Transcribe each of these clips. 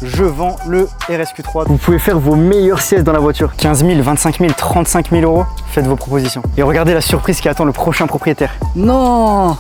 je vends le RSQ3. Vous pouvez faire vos meilleures siestes dans la voiture. 15 000, 25 000, 35 000 euros, faites vos propositions. Et regardez la surprise qui attend le prochain propriétaire. Non!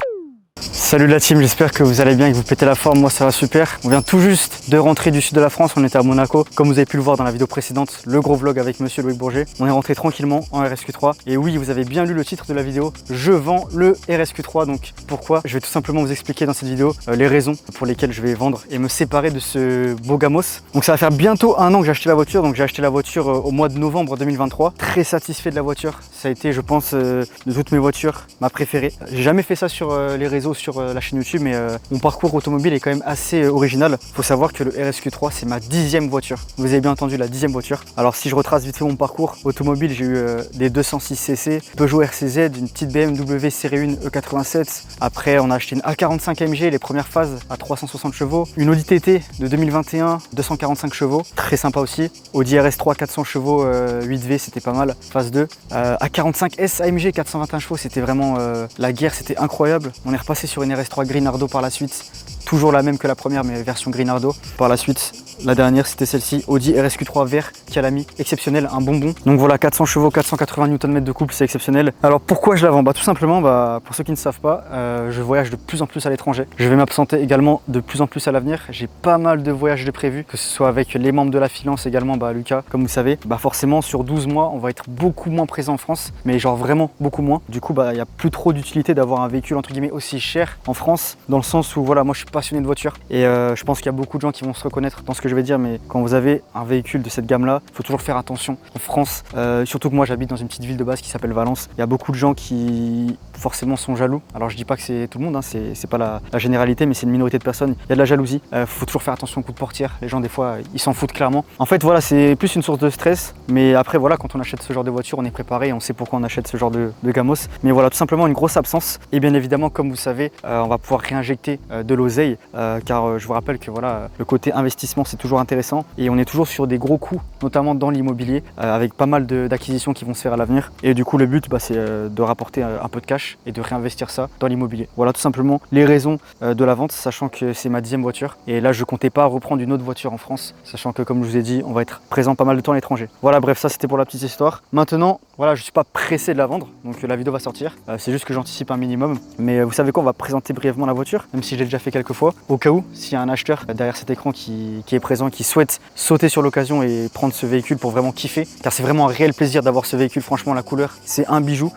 Salut la team, j'espère que vous allez bien et que vous pétez la forme, moi ça va super. On vient tout juste de rentrer du sud de la France, on était à Monaco. Comme vous avez pu le voir dans la vidéo précédente, le gros vlog avec monsieur Loïc Bourget. On est rentré tranquillement en RSQ3. Et oui, vous avez bien lu le titre de la vidéo, je vends le RSQ3. Donc pourquoi? Je vais tout simplement vous expliquer dans cette vidéo les raisons pour lesquelles je vais vendre et me séparer de ce beau gamos. Donc ça va faire bientôt un an que j'ai acheté la voiture. Donc j'ai acheté la voiture au mois de novembre 2023. Très satisfait de la voiture. Ça a été, je pense, de toutes mes voitures, ma préférée. J'ai jamais fait ça sur les réseaux, sur la chaîne YouTube, mais mon parcours automobile est quand même assez original. Il faut savoir que le RSQ3 c'est ma 10e voiture. Vous avez bien entendu, la 10e voiture. Alors si je retrace vite fait mon parcours automobile, j'ai eu des 206cc, Peugeot RCZ, une petite BMW série 1 E87. Après on a acheté une A45 AMG, les premières phases à 360 chevaux. Une Audi TT de 2021, 245 chevaux, très sympa aussi. Audi RS3 400 chevaux 8V, c'était pas mal. Phase 2. A45S AMG 421 chevaux, c'était vraiment la guerre, c'était incroyable. On est repassé sur une RS3 Grinardo par la suite, toujours la même que la première mais version Grinardo. Par la suite, la dernière c'était celle-ci, Audi RSQ3 vert Calami, exceptionnel, un bonbon. Donc voilà, 400 chevaux, 480 Nm de couple, c'est exceptionnel. Alors pourquoi je la vends? Tout simplement, pour ceux qui ne savent pas, je voyage de plus en plus à l'étranger. Je vais m'absenter également de plus en plus à l'avenir. J'ai pas mal de voyages de prévus, que ce soit avec les membres de la Filance également, Lucas, comme vous savez. Forcément sur 12 mois, on va être beaucoup moins présent en France, mais genre vraiment beaucoup moins. Du coup, il n'y a plus trop d'utilité d'avoir un véhicule entre guillemets aussi cher en France, dans le sens où voilà, moi je suis passionné de voiture et je pense qu'il y a beaucoup de gens qui vont se reconnaître dans ce que je vais dire, mais quand vous avez un véhicule de cette gamme là, il faut toujours faire attention en France, surtout que moi j'habite dans une petite ville de base qui s'appelle Valence. Il y a beaucoup de gens qui forcément sont jaloux. Alors je dis pas que c'est tout le monde, c'est pas la généralité, mais c'est une minorité de personnes. Il y a de la jalousie, faut toujours faire attention aux coups de portière. Les gens des fois ils s'en foutent clairement. En fait voilà, c'est plus une source de stress, mais après voilà, quand on achète ce genre de voiture, on est préparé, on sait pourquoi on achète ce genre de gamos. Mais voilà, tout simplement une grosse absence. Et bien évidemment, comme vous savez, on va pouvoir réinjecter de l'oseille, car je vous rappelle que voilà, le côté investissement c'est toujours intéressant et on est toujours sur des gros coûts, notamment dans l'immobilier, avec pas mal d'acquisitions qui vont se faire à l'avenir. Et du coup le but c'est de rapporter un peu de cash et de réinvestir ça dans l'immobilier. Voilà tout simplement les raisons de la vente, sachant que c'est ma 10e voiture et là je comptais pas reprendre une autre voiture en France, sachant que comme je vous ai dit, on va être présent pas mal de temps à l'étranger. Voilà, bref, ça c'était pour la petite histoire. Maintenant voilà, je suis pas pressé de la vendre, donc la vidéo va sortir, c'est juste que j'anticipe un minimum, mais vous savez quoi, on va présenter brièvement la voiture, même si j'ai déjà fait quelques fois, au cas où s'il y a un acheteur derrière cet écran qui est présent, qui souhaite sauter sur l'occasion et prendre ce véhicule pour vraiment kiffer, car c'est vraiment un réel plaisir d'avoir ce véhicule. Franchement, la couleur c'est un bijou.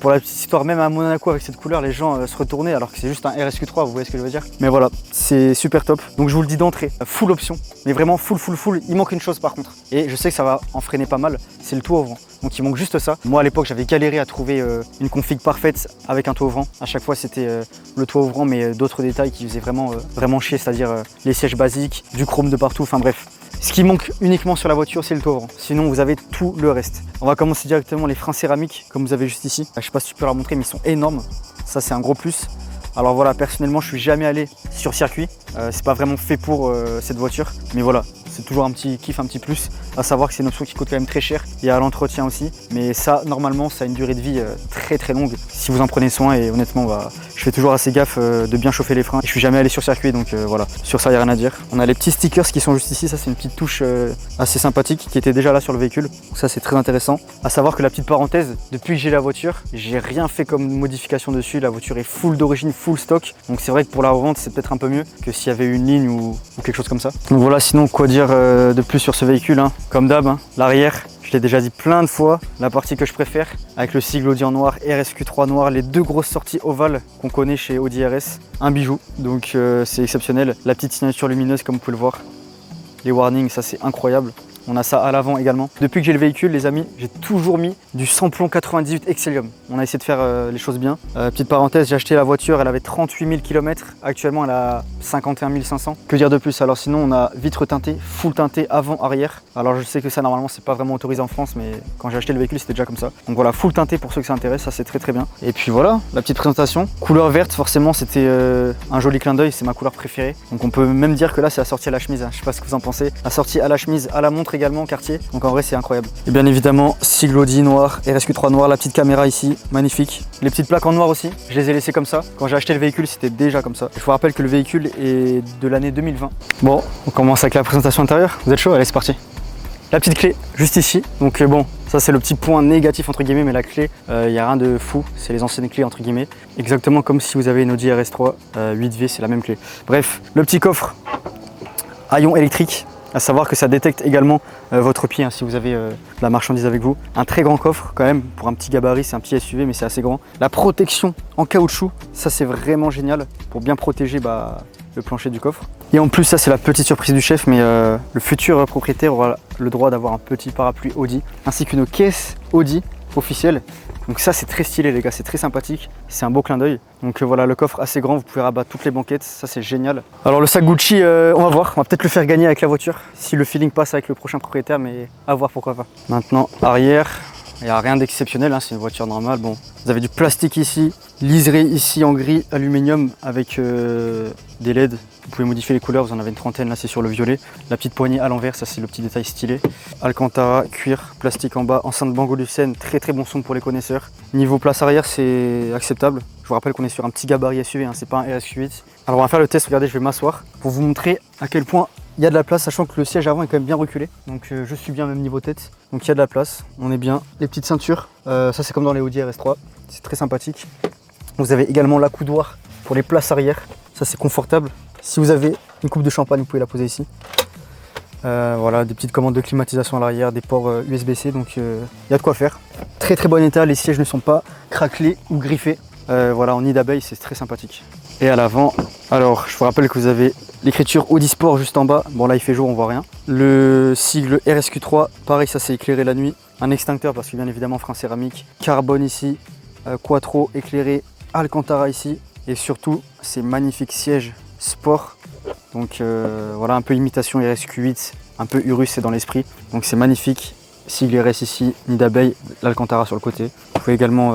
Pour la petite histoire, même à Monaco avec cette couleur, les gens se retournaient alors que c'est juste un RSQ3, vous voyez ce que je veux dire. Mais voilà, c'est super top. Donc je vous le dis d'entrée, full option, mais vraiment full. Il manque une chose par contre, et je sais que ça va en freiner pas mal, c'est le toit ouvrant. Donc il manque juste ça. Moi à l'époque j'avais galéré à trouver une config parfaite avec un toit ouvrant. À chaque fois c'était le toit ouvrant, mais d'autres détails qui faisaient vraiment chier, c'est-à-dire les sièges basiques, du chrome de partout, enfin bref. Ce qui manque uniquement sur la voiture, c'est le toit ouvrant. Sinon, vous avez tout le reste. On va commencer directement les freins céramiques, comme vous avez juste ici. Je sais pas si tu peux leur montrer, mais ils sont énormes. Ça, c'est un gros plus. Alors voilà, personnellement, je suis jamais allé sur circuit. C'est pas vraiment fait pour cette voiture. Mais voilà, c'est toujours un petit kiff, un petit plus. À savoir que c'est une option qui coûte quand même très cher. Il y a l'entretien aussi. Mais ça, normalement, ça a une durée de vie très longue. Si vous en prenez soin, et honnêtement, je fais toujours assez gaffe de bien chauffer les freins. Je suis jamais allé sur circuit, donc voilà. Sur ça, il n'y a rien à dire. On a les petits stickers qui sont juste ici. Ça, c'est une petite touche assez sympathique qui était déjà là sur le véhicule. Donc ça, c'est très intéressant. À savoir que la petite parenthèse, depuis que j'ai la voiture, j'ai rien fait comme modification dessus. La voiture est full d'origine, full stock. Donc c'est vrai que pour la revente, c'est peut-être un peu mieux que s'il y avait une ligne ou quelque chose comme ça. Donc voilà, sinon quoi dire de plus sur ce véhicule, hein. Comme d'hab, l'arrière, je l'ai déjà dit plein de fois, la partie que je préfère, avec le sigle Audi en noir, RSQ3 noir, les deux grosses sorties ovales qu'on connaît chez Audi RS, un bijou, donc c'est exceptionnel. La petite signature lumineuse comme vous pouvez le voir, les warnings, ça c'est incroyable. On a ça à l'avant également. Depuis que j'ai le véhicule, les amis, j'ai toujours mis du samplon 98 Excellium. On a essayé de faire les choses bien. Petite parenthèse, j'ai acheté la voiture, elle avait 38 000 km. Actuellement, elle a 51 500. Que dire de plus? Alors sinon, on a vitre teintée, full teintée avant-arrière. Alors je sais que ça, normalement, c'est pas vraiment autorisé en France, mais quand j'ai acheté le véhicule, c'était déjà comme ça. Donc voilà, full teintée pour ceux que ça intéresse, ça c'est très bien. Et puis voilà, la petite présentation. Couleur verte, forcément, c'était un joli clin d'œil, c'est ma couleur préférée. Donc on peut même dire que là, c'est assorti à la chemise. Hein. Je sais pas ce que vous en pensez. Assorti à la chemise, à la montre. montre également quartier. Donc en vrai c'est incroyable. Et bien évidemment sigle Audi noir, RSQ3 noir, la petite caméra ici, magnifique. Les petites plaques en noir aussi, je les ai laissées comme ça. Quand j'ai acheté le véhicule c'était déjà comme ça. Je vous rappelle que le véhicule est de l'année 2020. Bon, on commence avec la présentation intérieure. Vous êtes chaud? Allez c'est parti. La petite clé juste ici, donc bon, ça c'est le petit point négatif entre guillemets, mais la clé, il n'y a rien de fou, c'est les anciennes clés entre guillemets, exactement comme si vous avez une Audi RS3 8V, c'est la même clé. Bref, le petit coffre à ion électrique, à savoir que ça détecte également votre pied hein, si vous avez de la marchandise avec vous. Un très grand coffre quand même, pour un petit gabarit, c'est un petit SUV mais c'est assez grand. La protection en caoutchouc, ça c'est vraiment génial pour bien protéger le plancher du coffre. Et en plus ça c'est la petite surprise du chef, mais le futur propriétaire aura le droit d'avoir un petit parapluie Audi ainsi qu'une caisse Audi officielle. Donc ça c'est très stylé les gars, c'est très sympathique, c'est un beau clin d'œil. Donc voilà, le coffre assez grand, vous pouvez rabattre toutes les banquettes, ça c'est génial. Alors le sac Gucci, on va voir, on va peut-être le faire gagner avec la voiture si le feeling passe avec le prochain propriétaire, mais à voir pourquoi pas. Maintenant arrière, il n'y a rien d'exceptionnel, hein, c'est une voiture normale. Bon, vous avez du plastique ici, liseré ici en gris aluminium avec des LED. Vous pouvez modifier les couleurs, vous en avez une trentaine, là c'est sur le violet. La petite poignée à l'envers, ça c'est le petit détail stylé. Alcantara, cuir, plastique en bas, enceinte Bang & Olufsen, très très bon son pour les connaisseurs. Niveau place arrière, c'est acceptable. Je vous rappelle qu'on est sur un petit gabarit SUV, hein, c'est pas un RSQ8. Alors on va faire le test, regardez, je vais m'asseoir pour vous montrer à quel point il y a de la place, sachant que le siège avant est quand même bien reculé. Donc je suis bien même niveau tête. Donc il y a de la place, on est bien. Les petites ceintures, ça c'est comme dans les Audi RS3, c'est très sympathique. Vous avez également l'accoudoir pour les places arrière, ça c'est confortable. Si vous avez une coupe de champagne, vous pouvez la poser ici. Voilà, des petites commandes de climatisation à l'arrière, des ports USB-C, donc il y a de quoi faire. Très très bon état, les sièges ne sont pas craquelés ou griffés. Voilà, en nid d'abeille, c'est très sympathique. Et à l'avant, alors je vous rappelle que vous avez l'écriture Audi Sport juste en bas. Bon là il fait jour, on voit rien. Le sigle RSQ3, pareil, ça c'est éclairé la nuit. Un extincteur parce que bien évidemment frein céramique. Carbone ici, Quattro éclairé, Alcantara ici. Et surtout, ces magnifiques sièges sport. Donc voilà, un peu imitation RSQ8, un peu Urus, c'est dans l'esprit. Donc c'est magnifique. Sigle RS ici, nid d'abeille, l'Alcantara sur le côté. Vous pouvez également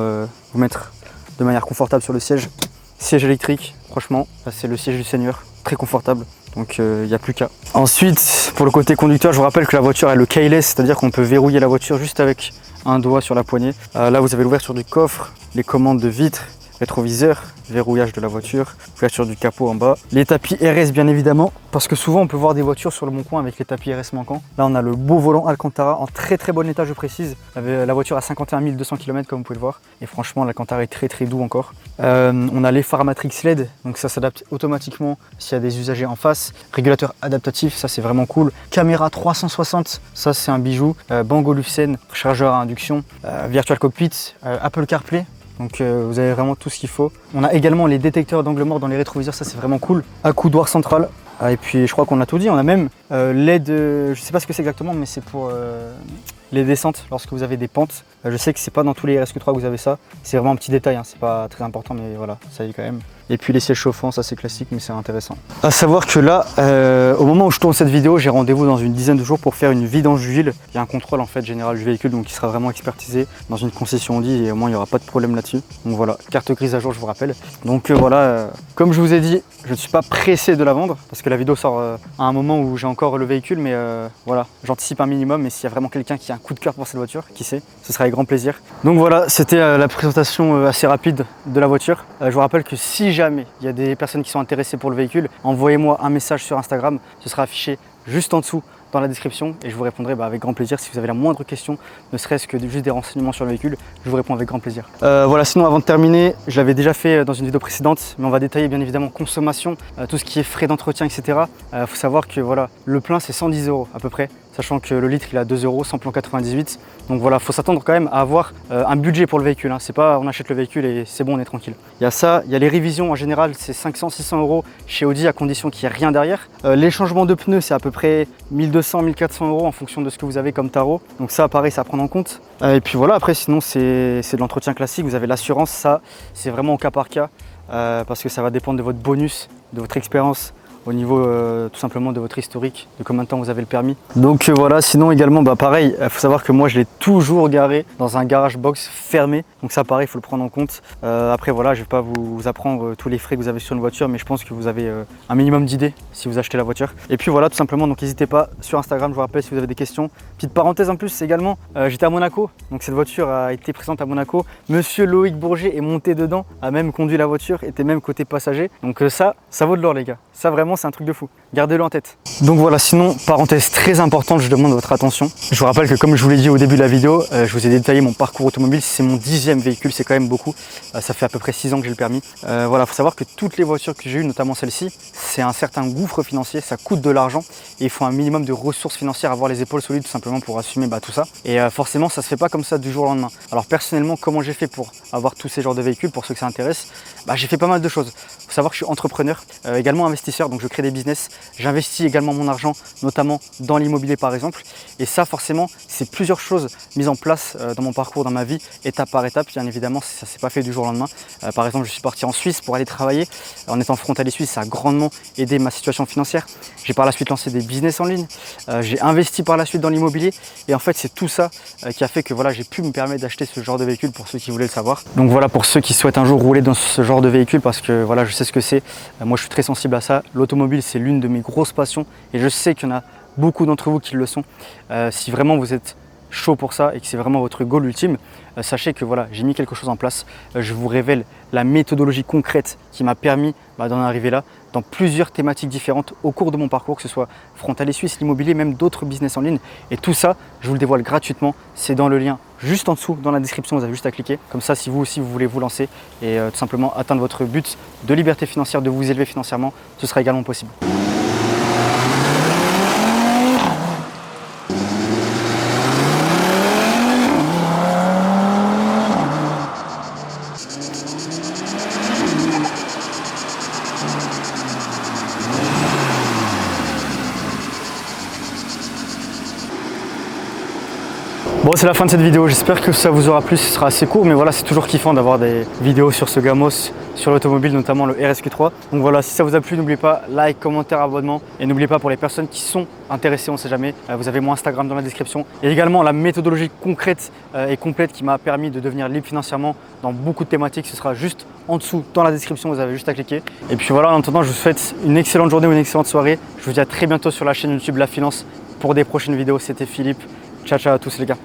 vous mettre de manière confortable sur le siège. Siège électrique, franchement, c'est le siège du Seigneur, très confortable, donc il n'y a plus qu'à. Ensuite, pour le côté conducteur, je vous rappelle que la voiture est le keyless, c'est-à-dire qu'on peut verrouiller la voiture juste avec un doigt sur la poignée. Là, vous avez l'ouverture du coffre, les commandes de vitres, rétroviseur, verrouillage de la voiture, ouverture du capot en bas. Les tapis RS bien évidemment, parce que souvent on peut voir des voitures sur le bon coin avec les tapis RS manquants. Là on a le beau volant Alcantara en très très bon état, je précise. La voiture a 51 200 km comme vous pouvez le voir. Et franchement l'Alcantara est très très doux encore. On a les phares Matrix LED, donc ça s'adapte automatiquement s'il y a des usagers en face. Régulateur adaptatif, ça c'est vraiment cool. Caméra 360, ça c'est un bijou. Bang & Olufsen, chargeur à induction. Virtual Cockpit, Apple CarPlay. Donc vous avez vraiment tout ce qu'il faut. On a également les détecteurs d'angle mort dans les rétroviseurs, ça c'est vraiment cool. Accoudoir central. Et puis je crois qu'on a tout dit, on a même LED, je sais pas ce que c'est exactement, mais c'est pour les descentes lorsque vous avez des pentes. Je sais que c'est pas dans tous les RSQ3 que vous avez ça. C'est vraiment un petit détail, hein. C'est pas très important, mais voilà, ça y est quand même. Et puis les sièges chauffants, ça c'est classique, mais c'est intéressant. À savoir que là, au moment où je tourne cette vidéo, j'ai rendez-vous dans une dizaine de jours pour faire une vidange d'huile. Il y a un contrôle en fait général du véhicule, donc il sera vraiment expertisé dans une concession Audi et au moins il n'y aura pas de problème là-dessus. Donc voilà, carte grise à jour, je vous rappelle. Donc voilà, comme je vous ai dit, je ne suis pas pressé de la vendre parce que la vidéo sort à un moment où j'ai encore le véhicule, mais voilà, j'anticipe un minimum. Mais s'il y a vraiment quelqu'un qui a un coup de cœur pour cette voiture, qui sait, ce sera avec grand plaisir. Donc voilà, c'était la présentation assez rapide de la voiture. Je vous rappelle que si jamais il y a des personnes qui sont intéressées pour le véhicule, envoyez-moi un message sur Instagram, ce sera affiché juste en dessous dans la description et je vous répondrai avec grand plaisir. Si vous avez la moindre question, ne serait-ce que juste des renseignements sur le véhicule, je vous réponds avec grand plaisir. Voilà, sinon avant de terminer, je l'avais déjà fait dans une vidéo précédente, mais on va détailler bien évidemment consommation, tout ce qui est frais d'entretien, etc. Faut savoir que voilà, le plein c'est 110 € à peu près, sachant que le litre il est à 2 €, samplon 98. Donc voilà, faut s'attendre quand même à avoir un budget pour le véhicule, hein. C'est pas on achète le véhicule et c'est bon, on est tranquille. Il y a ça, il y a les révisions en général, c'est 500-600 € chez Audi à condition qu'il n'y ait rien derrière. Les changements de pneus, c'est à peu près 1200-1400 € en fonction de ce que vous avez comme tarot. Donc ça, pareil, c'est à prendre en compte. Et puis voilà, après sinon c'est de l'entretien classique. Vous avez l'assurance, ça c'est vraiment au cas par cas parce que ça va dépendre de votre bonus, de votre expérience au niveau tout simplement de votre historique, de combien de temps vous avez le permis. Donc voilà, sinon également pareil, il faut savoir que moi je l'ai toujours garé dans un garage box fermé, donc ça pareil, il faut le prendre en compte. Après voilà, je vais pas vous apprendre tous les frais que vous avez sur une voiture, mais je pense que vous avez un minimum d'idées si vous achetez la voiture. Et puis voilà, tout simplement, donc n'hésitez pas sur Instagram, je vous rappelle si vous avez des questions. Petite parenthèse en plus également, j'étais à Monaco, donc cette voiture a été présente à Monaco. Monsieur Loïc Bourget est monté dedans, a même conduit la voiture, était même côté passager. Donc ça vaut de l'or les gars. Ça vraiment c'est un truc de fou. Gardez-le en tête. Donc voilà, sinon parenthèse très importante, je demande votre attention. Je vous rappelle que comme je vous l'ai dit au début de la vidéo, je vous ai détaillé mon parcours automobile. C'est mon 10e véhicule, c'est quand même beaucoup. Ça fait à peu près 6 ans que j'ai le permis. Voilà, faut savoir que toutes les voitures que j'ai eues, notamment celle-ci, c'est un certain gouffre financier, ça coûte de l'argent et il faut un minimum de ressources financières, avoir les épaules solides tout simplement pour assumer tout ça. Et forcément ça se fait pas comme ça du jour au lendemain. Alors personnellement, comment j'ai fait pour avoir tous ces genres de véhicules, pour ceux que ça intéresse, j'ai fait pas mal de choses. Il faut savoir que je suis entrepreneur, également investisseur, donc je crée des business. J'investis également mon argent, notamment dans l'immobilier par exemple. Et ça forcément, c'est plusieurs choses mises en place dans mon parcours, dans ma vie, étape par étape. Bien évidemment, ça s'est pas fait du jour au lendemain. Par exemple, je suis parti en Suisse pour aller travailler. En étant frontalier suisse, ça a grandement aidé ma situation financière. J'ai par la suite lancé des business en ligne. J'ai investi par la suite dans l'immobilier. Et en fait, c'est tout ça qui a fait que voilà, j'ai pu me permettre d'acheter ce genre de véhicule pour ceux qui voulaient le savoir. Donc voilà, pour ceux qui souhaitent un jour rouler dans ce genre de véhicule, parce que voilà, je sais ce que c'est. Moi, je suis très sensible à ça. L'automobile, c'est l'une de mes grosses passions et je sais qu'il y en a beaucoup d'entre vous qui le sont. Si vraiment vous êtes chaud pour ça et que c'est vraiment votre goal ultime, sachez que voilà, j'ai mis quelque chose en place. Je vous révèle la méthodologie concrète qui m'a permis d'en arriver là dans plusieurs thématiques différentes au cours de mon parcours, que ce soit frontalier suisse, l'immobilier, même d'autres business en ligne. Et tout ça, je vous le dévoile gratuitement. C'est dans le lien juste en dessous, dans la description, vous avez juste à cliquer. Comme ça, si vous aussi vous voulez vous lancer et tout simplement atteindre votre but de liberté financière, de vous élever financièrement, ce sera également possible. Bon, c'est la fin de cette vidéo, j'espère que ça vous aura plu, ce sera assez court, mais voilà, c'est toujours kiffant d'avoir des vidéos sur ce Gamos, sur l'automobile, notamment le RSQ3. Donc voilà, si ça vous a plu, n'oubliez pas, like, commentaire, abonnement, et n'oubliez pas pour les personnes qui sont intéressées, on ne sait jamais, vous avez mon Instagram dans la description, et également la méthodologie concrète et complète qui m'a permis de devenir libre financièrement dans beaucoup de thématiques, ce sera juste en dessous dans la description, vous avez juste à cliquer. Et puis voilà, en attendant, je vous souhaite une excellente journée ou une excellente soirée, je vous dis à très bientôt sur la chaîne YouTube La Finance pour des prochaines vidéos. C'était Philippe, ciao ciao à tous les gars.